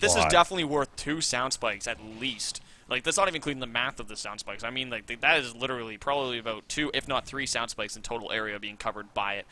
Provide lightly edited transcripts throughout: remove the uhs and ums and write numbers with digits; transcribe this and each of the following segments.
this is definitely worth 2 sound spikes at least. Like, that's not even including the math of the sound spikes. I mean, like, that is literally probably about 2, if not 3 sound spikes in total area being covered by it.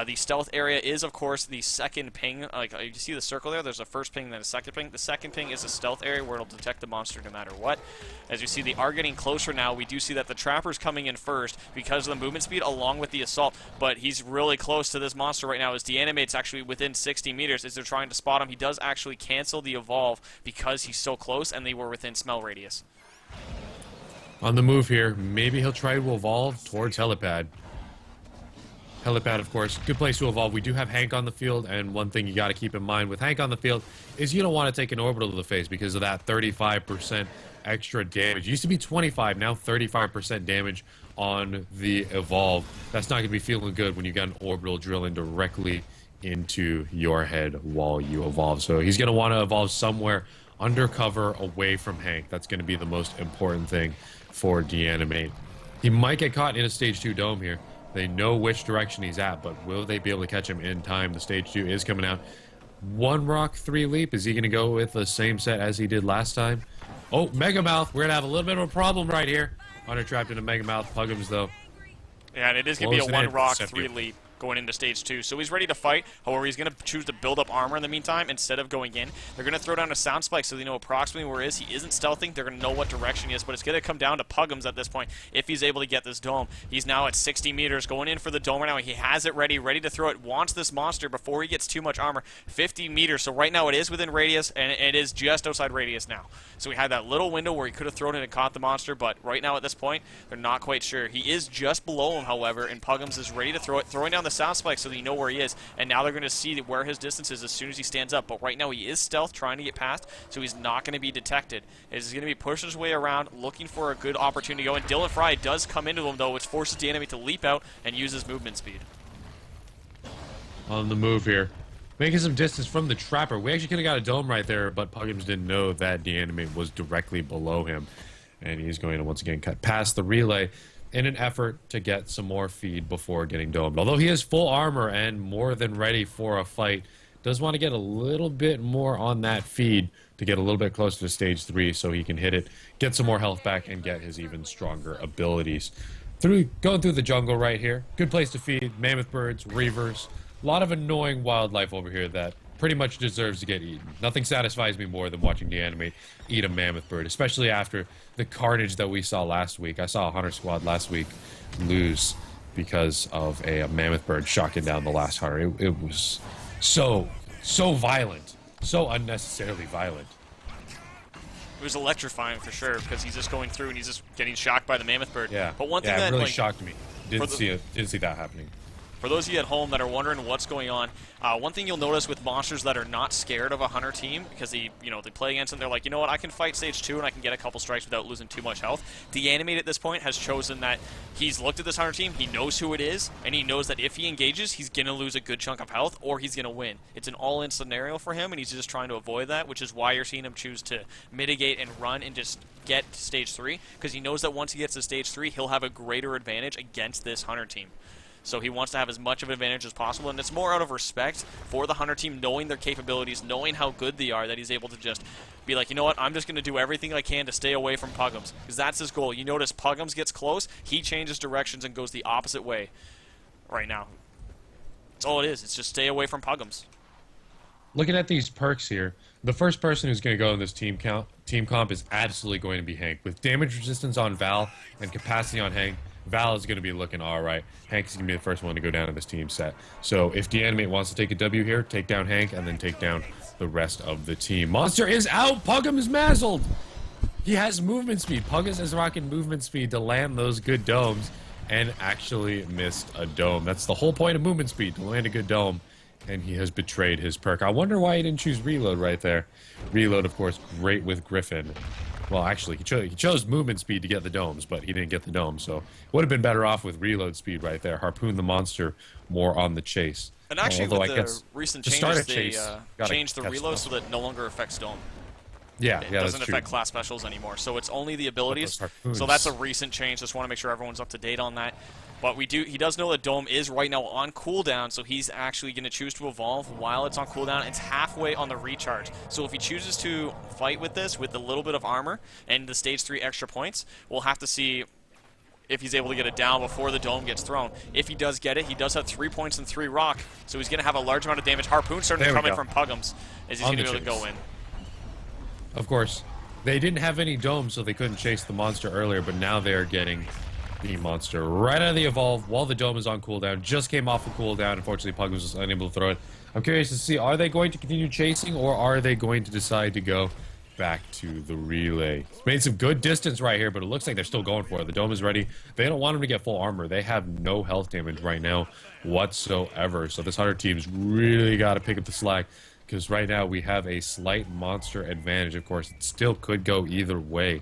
The stealth area is, of course, the second ping. Like, you see the circle there? There's a first ping, then a second ping. The second ping is a stealth area where it'll detect the monster no matter what. As you see, they are getting closer now. We do see that the trapper's coming in first because of the movement speed along with the assault, but he's really close to this monster right now as Deanimate's actually within 60 meters as they're trying to spot him. He does actually cancel the evolve because he's so close and they were within smell radius. On the move here, maybe he'll try to evolve towards Helipad. Helipad, of course, good place to evolve. We do have Hank on the field, and one thing you got to keep in mind with Hank on the field is you don't want to take an orbital to the face because of that 35% extra damage. It used to be 25, now 35% damage on the evolve. That's not going to be feeling good when you got an orbital drilling directly into your head while you evolve. So he's going to want to evolve somewhere undercover away from Hank. That's going to be the most important thing for Deanimate. He might get caught in a stage 2 dome here. They know which direction he's at, but will they be able to catch him in time? The stage 2 is coming out. 1 rock, 3 leap. Is he going to go with the same set as he did last time? Oh, Mega Mouth. We're going to have a little bit of a problem right here. Hunter trapped in a Mega Mouth. Puggums, though. Yeah, and it is going to be a 1 rock, 3 leap going into stage 2. So he's ready to fight. However, he's going to choose to build up armor in the meantime instead of going in. They're going to throw down a sound spike so they know approximately where he is. He isn't stealthing. They're going to know what direction he is, but it's going to come down to Puggums at this point if he's able to get this dome. He's now at 60 meters going in for the dome right now. He has it ready to throw it. Wants this monster before he gets too much armor. 50 meters. So right now it is within radius, and it is just outside radius now. So we had that little window where he could have thrown it and caught the monster, but right now at this point, they're not quite sure. He is just below him, however, and Puggums is ready to throw it, throwing down the sound spike so that you know where he is, and now they're going to see where his distance is as soon as he stands up. But right now he is stealth, trying to get past, so he's not going to be detected. He's going to be pushing his way around, looking for a good opportunity to go, and Dylan Fry does come into him, though, which forces the enemy to leap out and use his movement speed. On the move here. Making some distance from the trapper. We actually could have got a dome right there, but Puggums didn't know that Deanimate was directly below him. And he's going to once again cut past the relay in an effort to get some more feed before getting domed. Although he has full armor and more than ready for a fight, does want to get a little bit more on that feed to get a little bit closer to stage 3 so he can hit it, get some more health back, and get his even stronger abilities. Going through the jungle right here. Good place to feed. Mammoth birds, reavers. A lot of annoying wildlife over here that pretty much deserves to get eaten. Nothing satisfies me more than watching Deanimate eat a mammoth bird, especially after the carnage that we saw last week. I saw a hunter squad last week lose because of a mammoth bird shocking down the last hunter. It was so violent, so unnecessarily violent. It was electrifying for sure because he's just going through and he's just getting shocked by the mammoth bird. Yeah, but one thing that really like, shocked me. Didn't see that happening. For those of you at home that are wondering what's going on, one thing you'll notice with monsters that are not scared of a hunter team, because they play against them, they're like, you know what, I can fight stage 2 and I can get a couple strikes without losing too much health. Deanimate at this point has chosen that he's looked at this hunter team, he knows who it is, and he knows that if he engages, he's going to lose a good chunk of health or he's going to win. It's an all-in scenario for him, and he's just trying to avoid that, which is why you're seeing him choose to mitigate and run and just get to stage 3, because he knows that once he gets to stage 3, he'll have a greater advantage against this hunter team. So he wants to have as much of an advantage as possible, and it's more out of respect for the hunter team, knowing their capabilities, knowing how good they are, that he's able to just be like, you know what, I'm just going to do everything I can to stay away from Puggums, because that's his goal. You notice Puggums gets close, he changes directions and goes the opposite way right now. That's all it is. It's just stay away from Puggums. Looking at these perks here, the first person who's going to go in this team comp is absolutely going to be Hank. With damage resistance on Val and capacity on Hank, Val is going to be looking all right. Hank is going to be the first one to go down in this team set. So if Deanimate wants to take a W here, take down Hank and then take down the rest of the team. Monster is out. Puggum is mazzled. He has movement speed. Puggum is rocking movement speed to land those good domes and actually missed a dome. That's the whole point of movement speed, to land a good dome. And he has betrayed his perk. I wonder why he didn't choose Reload right there. Reload, of course, great with Griffin. Well, actually, he chose movement speed to get the domes, but he didn't get the dome, so would have been better off with reload speed right there. Harpoon the monster more on the chase. And actually, with the recent changes, they changed the reload so that it no longer affects dome. Yeah, it doesn't affect class specials anymore, so it's only the abilities. So that's a recent change. Just want to make sure everyone's up to date on that. But he does know the Dome is right now on cooldown, so he's actually going to choose to evolve while it's on cooldown. It's halfway on the recharge. So if he chooses to fight with this with a little bit of armor and the stage 3 extra points, we'll have to see if he's able to get it down before the Dome gets thrown. If he does get it, he does have 3 points and 3 rock, so he's going to have a large amount of damage. Harpoon starting to come in from Puggums as he's going to be able to go in. Of course, they didn't have any domes, so they couldn't chase the monster earlier, but now they're getting the monster right out of the evolve while the dome is on cooldown. Just came off of cooldown. Unfortunately, Puggums was unable to throw it. I'm curious to see, are they going to continue chasing, or are they going to decide to go back to the relay? It's made some good distance right here, but it looks like they're still going for it. The dome is ready. They don't want him to get full armor. They have no health damage right now whatsoever. So this Hunter team's really got to pick up the slack, because right now we have a slight monster advantage. Of course, it still could go either way.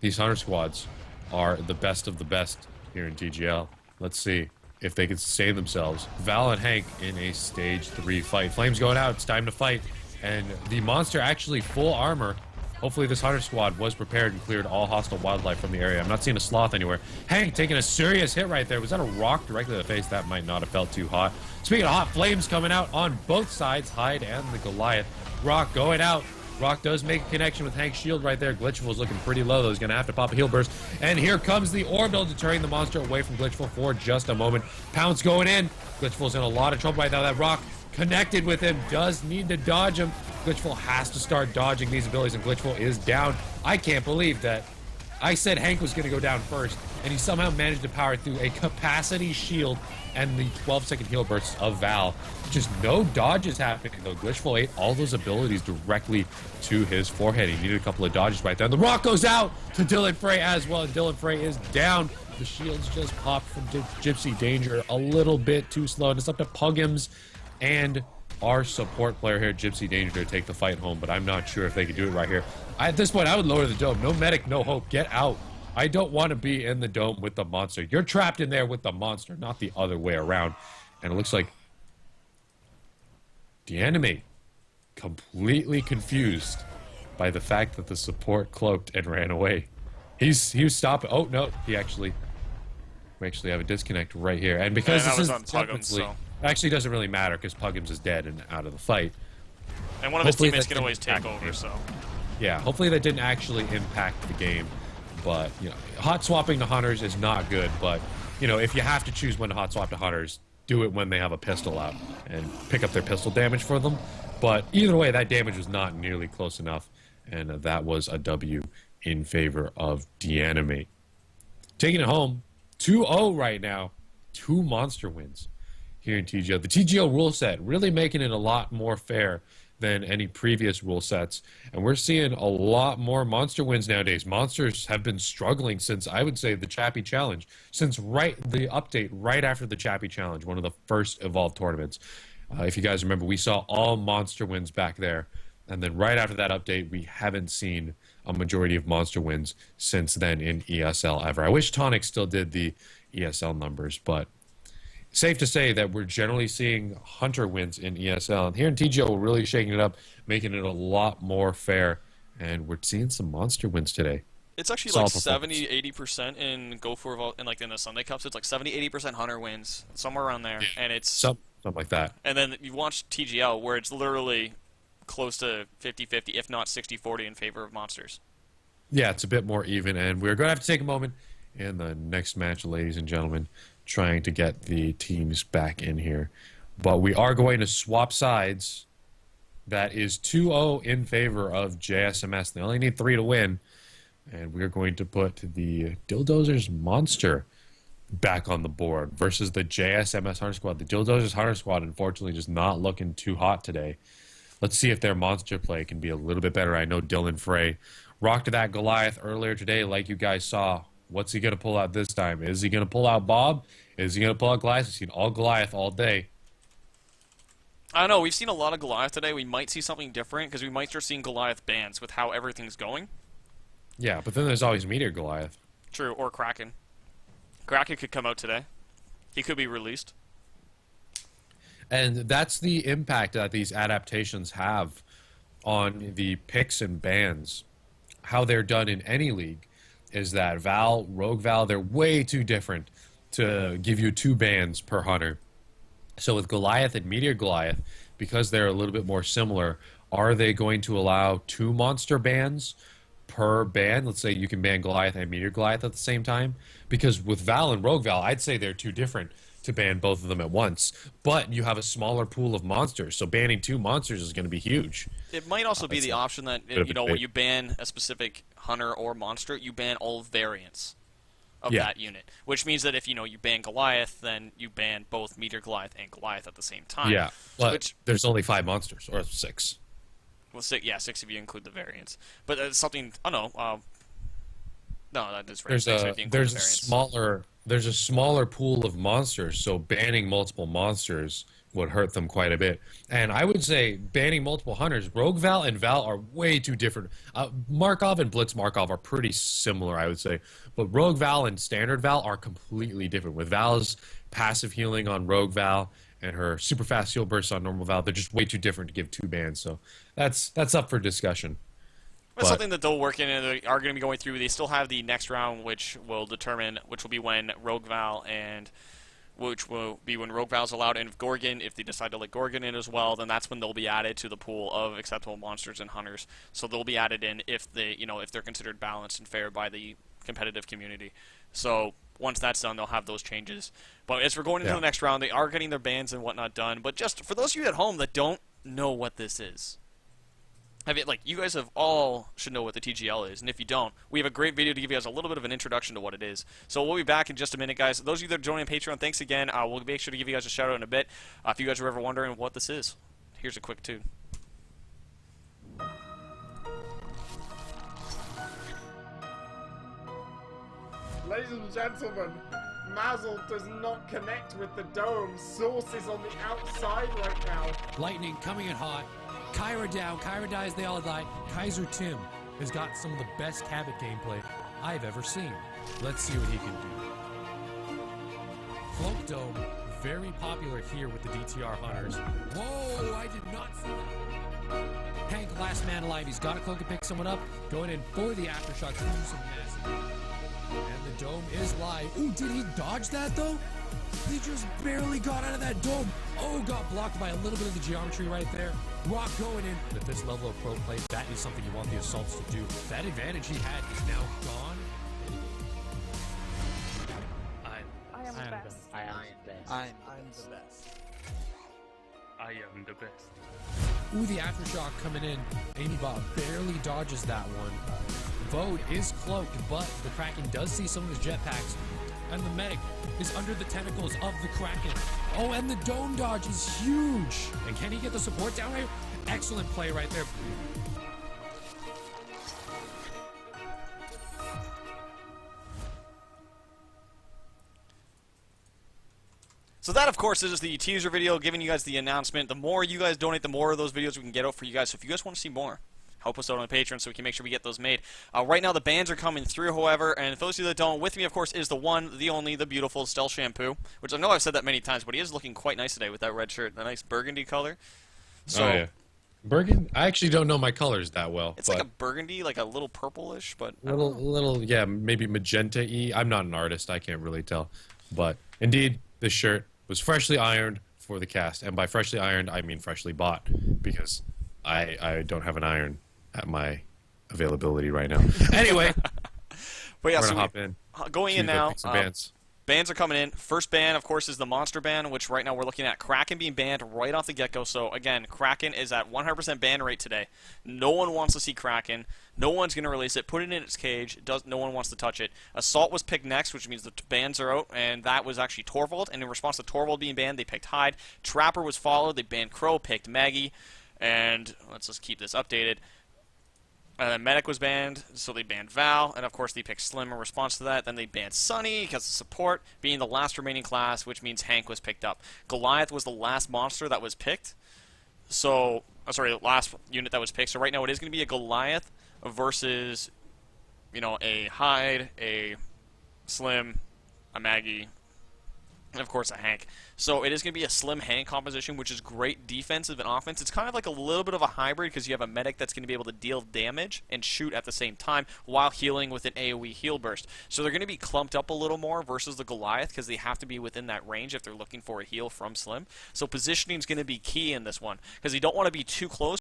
These Hunter squads are the best of the best here in TGL. Let's see if they can sustain themselves. Val and Hank in a stage 3 fight. Flames going out. It's time to fight. And the monster actually full armor. Hopefully this Hunter squad was prepared and cleared all hostile wildlife from the area. I'm not seeing a sloth anywhere. Hank taking a serious hit right there. Was that a rock directly to the face? That might not have felt too hot. Speaking of hot, flames coming out on both sides. Hyde and the Goliath. Rock going out. Rock does make a connection with Hank's shield right there. Glitchful's looking pretty low, though. He's going to have to pop a heal burst. And here comes the Orbital, deterring the monster away from Glitchful for just a moment. Pounce going in. Glitchful's in a lot of trouble right now. That Rock connected with him. Does need to dodge him. Glitchful has to start dodging these abilities, and Glitchful is down. I can't believe that I said Hank was going to go down first, and he somehow managed to power through a capacity shield and the 12-second heal bursts of Val. Just no dodges happening, though. Glitchful ate all those abilities directly to his forehead. He needed a couple of dodges right there. And the rock goes out to Dylan Frey as well, and Dylan Frey is down. The shields just popped from Gypsy Danger a little bit too slow, and it's up to Puggums and our support player here, Gypsy Danger, to take the fight home, but I'm not sure if they can do it right here. At this point, I would lower the dome. No medic, no hope. Get out. I don't want to be in the dome with the monster. You're trapped in there with the monster, not the other way around. And it looks like Deanimate completely confused by the fact that the support cloaked and ran away. He was stopping. Oh, no. We actually have a disconnect right here. And because this is Puggums, so actually doesn't really matter because Puggums is dead and out of the fight. And one of his teammates can always take over, so. Yeah, hopefully that didn't actually impact the game. But, you know, hot swapping to Hunters is not good. But, you know, if you have to choose when to hot swap to Hunters, do it when they have a pistol out and pick up their pistol damage for them. But either way, that damage was not nearly close enough. And that was a W in favor of Deanimate. Taking it home, 2-0 right now. 2 monster wins here in TGL. The TGL rule set really making it a lot more fair than any previous rule sets. And we're seeing a lot more monster wins nowadays. Monsters have been struggling since, I would say, the Chappie Challenge. Since the update right after the Chappie Challenge, one of the first Evolved tournaments. If you guys remember, we saw all monster wins back there. And then right after that update, we haven't seen a majority of monster wins since then in ESL ever. I wish Tonic still did the ESL numbers, but safe to say that we're generally seeing Hunter wins in ESL. And here in TGL, we're really shaking it up, making it a lot more fair. And we're seeing some monster wins today. It's actually like 70-80% in in the Sunday Cups. It's like 70-80% Hunter wins, somewhere around there. Yeah. And it's something like that. And then you watch TGL, where it's literally close to 50-50, if not 60-40 in favor of monsters. Yeah, it's a bit more even. And we're going to have to take a moment in the next match, ladies and gentlemen, trying to get the teams back in here. But we are going to swap sides. That is 2-0 in favor of JSMS. They only need 3 to win. And we're going to put the Dildozers Monster back on the board versus the JSMS Hunter Squad. The Dildozers Hunter Squad, unfortunately, just not looking too hot today. Let's see if their monster play can be a little bit better. I know Dylan Frey rocked that Goliath earlier today, like you guys saw. What's he going to pull out this time? Is he going to pull out Bob? Is he going to pull out Goliath? We've seen all Goliath all day. I don't know. We've seen a lot of Goliath today. We might see something different because we might start seeing Goliath bans with how everything's going. Yeah, but then there's always Meteor Goliath. True, or Kraken. Kraken could come out today. He could be released. And that's the impact that these adaptations have on the picks and bans. How they're done in any league is that Rogue Val, they're way too different to give you 2 bans per hunter. So with Goliath and Meteor Goliath, because they're a little bit more similar, are they going to allow 2 monster bans per ban? Let's say you can ban Goliath and Meteor Goliath at the same time. Because with Val and Rogue Val, I'd say they're too different to ban both of them at once. But you have a smaller pool of monsters, so banning 2 monsters is going to be huge. It might also be the option that, you know, when you ban a specific hunter or monster, you ban all variants of that unit. Which means that if, you know, you ban Goliath, then you ban both Meteor Goliath and Goliath at the same time. Yeah, but there's only 5 monsters, or 6. Well, 6, yeah, 6 if you include the variants. But it's something, I don't know, no, that is right. There's a smaller pool of monsters, so banning multiple monsters would hurt them quite a bit. And I would say banning multiple hunters, Rogue Val and Val are way too different. Markov and Blitz Markov are pretty similar, I would say. But Rogue Val and Standard Val are completely different. With Val's passive healing on Rogue Val and her super fast heal burst on normal Val, they're just way too different to give 2 bans. So that's up for discussion. That's something that they'll work in and they are going to be going through. They still have the next round, which will be when Rogue Val and which will be when Rogue Val's allowed in. If Gorgon, if they decide to let Gorgon in as well, then that's when they'll be added to the pool of acceptable monsters and hunters. So they'll be added in if they, you know, if they're considered balanced and fair by the competitive community. So once that's done, they'll have those changes. But as we're going into the next round, they are getting their bans and whatnot done. But just for those of you at home that don't know what this is, you guys should know what the TGL is, and if you don't, we have a great video to give you guys a little bit of an introduction to what it is. So we'll be back in just a minute, guys. Those of you that are joining Patreon, thanks again. We'll make sure to give you guys a shout out in a bit. If you guys are ever wondering what this is, here's a quick tune. Ladies and gentlemen, Mazel does not connect with the dome. Source is on the outside right now. Lightning coming in hot. Kyra down. Kyra dies, they all die. Kaiser Tim has got some of the best Cabot gameplay I've ever seen. Let's see what he can do. Cloak Dome, very popular here with the DTR hunters. Whoa, I did not see that. Hank, last man alive. He's got a cloak to pick someone up. Going in for the aftershock. Some massive. And the dome is live. Ooh, did he dodge that though? He just barely got out of that dome. Oh, got blocked by a little bit of the geometry right there. Rock going in. At this level of pro play, that is something you want the assaults to do. That advantage he had is now gone. I am the best. I am the best. I am the best. Ooh, the aftershock coming in. Amybot barely dodges that one. Vode is cloaked, but the Kraken does see some of his jetpacks. And the medic is under the tentacles of the Kraken. Oh, and the dome dodge is huge. And can he get the support down here? Excellent play right there. So that, of course, is the teaser video giving you guys the announcement. The more you guys donate, the more of those videos we can get out for you guys. So if you guys want to see more, help us out on Patreon so we can make sure we get those made. Right now, the bans are coming through, however, and for those of you that don't, with me, of course, is the one, the only, the beautiful Stell Shampoo, which I know I've said that many times, but he is looking quite nice today with that red shirt, the nice burgundy color. So, oh, yeah. Burgundy? I actually don't know my colors that well. It's like a burgundy, like a little purplish, but little, yeah, maybe magenta-y. I'm not an artist. I can't really tell. But indeed, this shirt was freshly ironed for the cast. And by freshly ironed, I mean freshly bought, because I don't have an iron at my availability right now. Anyway, but yeah, we're so gonna hop in. Going in now. Bans. Bans are coming in. First ban, of course, is the monster ban, which right now we're looking at Kraken being banned right off the get-go. So again, Kraken is at 100% ban rate today. No one wants to see Kraken. No one's going to release it. Put it in its cage. No one wants to touch it. Assault was picked next, which means the bans are out, and that was actually Torvald. And in response to Torvald being banned, they picked Hyde. Trapper was followed. They banned Crow, picked Maggie. And let's just keep this updated. Medic was banned, so they banned Val, and of course they picked Slim in response to that. Then they banned Sunny because of support being the last remaining class, which means Hank was picked up. Goliath was the last monster that was picked. So, sorry, the last unit that was picked. So right now it is going to be a Goliath versus, you know, a Hyde, a Slim, a Maggie, and of course a Hank. So it is going to be a Slim Hank composition, which is great defensive and offense. It's kind of like a little bit of a hybrid because you have a medic that's going to be able to deal damage and shoot at the same time while healing with an AoE heal burst. So they're going to be clumped up a little more versus the Goliath because they have to be within that range if they're looking for a heal from Slim. So positioning is going to be key in this one because you don't want to be too close